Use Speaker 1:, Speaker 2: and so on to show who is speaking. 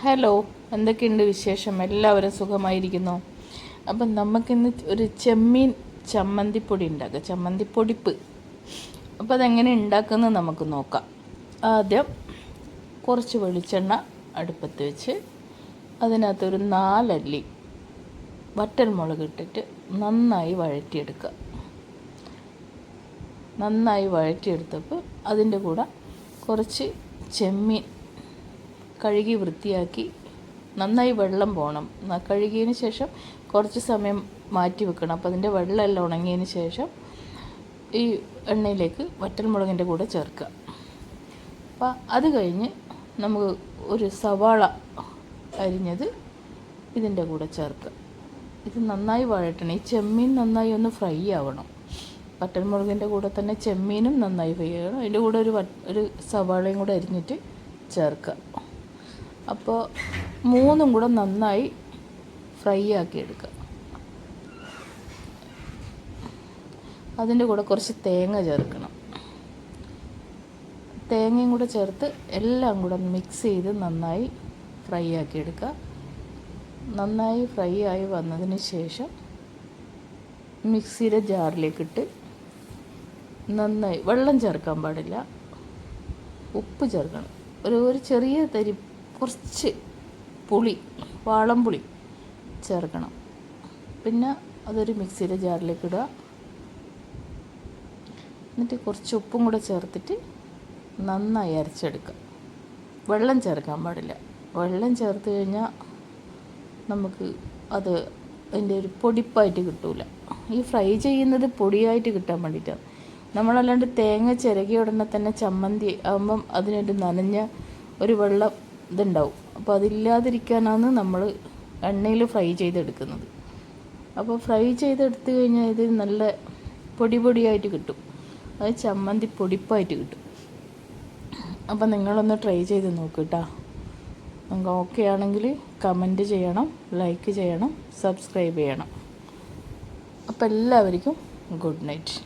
Speaker 1: Hello, എന്തൊക്കെയുണ്ട് വിശേഷം? എല്ലാവരും സുഖമായിരിക്കുന്നു. അപ്പം നമുക്കിന്ന് ഒരു ചെമ്മീൻ ചമ്മന്തിപ്പൊടി ഉണ്ടാക്കുക, ചമ്മന്തിപ്പൊടിപ്പ്. അപ്പോൾ അതെങ്ങനെ ഉണ്ടാക്കുന്നത് നമുക്ക് നോക്കാം. ആദ്യം കുറച്ച് വെളിച്ചെണ്ണ അടുപ്പത്ത് വെച്ച് അതിനകത്തൊരു 4 അല്ലി വറ്റൽമുളക് ഇട്ടിട്ട് നന്നായി വഴറ്റിയെടുക്കുക. നന്നായി വഴറ്റിയെടുത്തപ്പോൾ അതിൻ്റെ കൂടെ കുറച്ച് ചെമ്മീൻ കഴുകി വൃത്തിയാക്കി നന്നായി വെള്ളം പോകണം. കഴുകിയതിന് ശേഷം കുറച്ച് സമയം മാറ്റി വെക്കണം. അപ്പോൾ അതിൻ്റെ വെള്ളമെല്ലാം ഉണങ്ങിയതിന് ശേഷം ഈ എണ്ണയിലേക്ക് വറ്റൽമുളകിൻ്റെ കൂടെ ചേർക്കുക. അപ്പോൾ അത് കഴിഞ്ഞ് നമുക്ക് ഒരു സവാള അരിഞ്ഞത് ഇതിൻ്റെ കൂടെ ചേർക്കുക. ഇത് നന്നായി വഴറ്റണം. ഈ ചെമ്മീൻ നന്നായി ഒന്ന് ഫ്രൈ ആവണം. വറ്റൽമുളകിൻ്റെ കൂടെ തന്നെ ചെമ്മീനും നന്നായി ഫ്രൈ ആവണം. അതിൻ്റെ കൂടെ ഒരു സവാളയും കൂടെ അരിഞ്ഞിട്ട് ചേർക്കുക. അപ്പോൾ മൂന്നും കൂടെ നന്നായി ഫ്രൈ ആക്കി എടുക്കുക. അതിൻ്റെ കൂടെ കുറച്ച് തേങ്ങ ചേർക്കണം. തേങ്ങയും കൂടെ ചേർത്ത് എല്ലാം കൂടെ മിക്സ് ചെയ്ത് നന്നായി ഫ്രൈ ആക്കി എടുക്കുക. നന്നായി ഫ്രൈ ആയി വന്നതിന് ശേഷം മിക്സിയുടെ ജാറിലേക്കിട്ട് നന്നായി, വെള്ളം ചേർക്കാൻ പാടില്ല, ഉപ്പ് ചേർക്കണം. ഒരു ചെറിയ തരി കുറച്ച് പുളി, വാളംപുളി ചേർക്കണം. പിന്നെ അതൊരു മിക്സിയുടെ ജാറിലേക്ക് ഇടുക. എന്നിട്ട് കുറച്ച് ഉപ്പും കൂടെ ചേർത്തിട്ട് നന്നായി അരച്ചെടുക്കുക. വെള്ളം ചേർക്കാൻ പാടില്ല. വെള്ളം ചേർത്ത് കഴിഞ്ഞാൽ നമുക്ക് അതിൻ്റെ ഒരു പൊടിപ്പായിട്ട് കിട്ടില്ല. ഈ ഫ്രൈ ചെയ്യുന്നത് പൊടിയായിട്ട് കിട്ടാൻ വേണ്ടിയിട്ടാണ്. നമ്മളല്ലാണ്ട് തേങ്ങ ചിരകിയ ഉടനെ തന്നെ ചമ്മന്തി ആകുമ്പം അതിനൊരു നനഞ്ഞ ഒരു വെള്ളം ഇതുണ്ടാവും. അപ്പോൾ അതില്ലാതിരിക്കാനാണ് നമ്മൾ എണ്ണയിൽ ഫ്രൈ ചെയ്തെടുക്കുന്നത്. അപ്പോൾ ഫ്രൈ ചെയ്തെടുത്ത് കഴിഞ്ഞാൽ ഇത് നല്ല പൊടിയായിട്ട് കിട്ടും. അത് ചമ്മന്തി പൊടിപ്പായിട്ട് കിട്ടും. അപ്പോൾ നിങ്ങളൊന്ന് ട്രൈ ചെയ്ത് നോക്കൂ കേട്ടോ. നിങ്ങൾക്ക് ഓക്കെ ആണെങ്കിൽ കമൻറ്റ് ചെയ്യണം, ലൈക്ക് ചെയ്യണം, സബ്സ്ക്രൈബ് ചെയ്യണം. അപ്പോൾ എല്ലാവർക്കും ഗുഡ് നൈറ്റ്.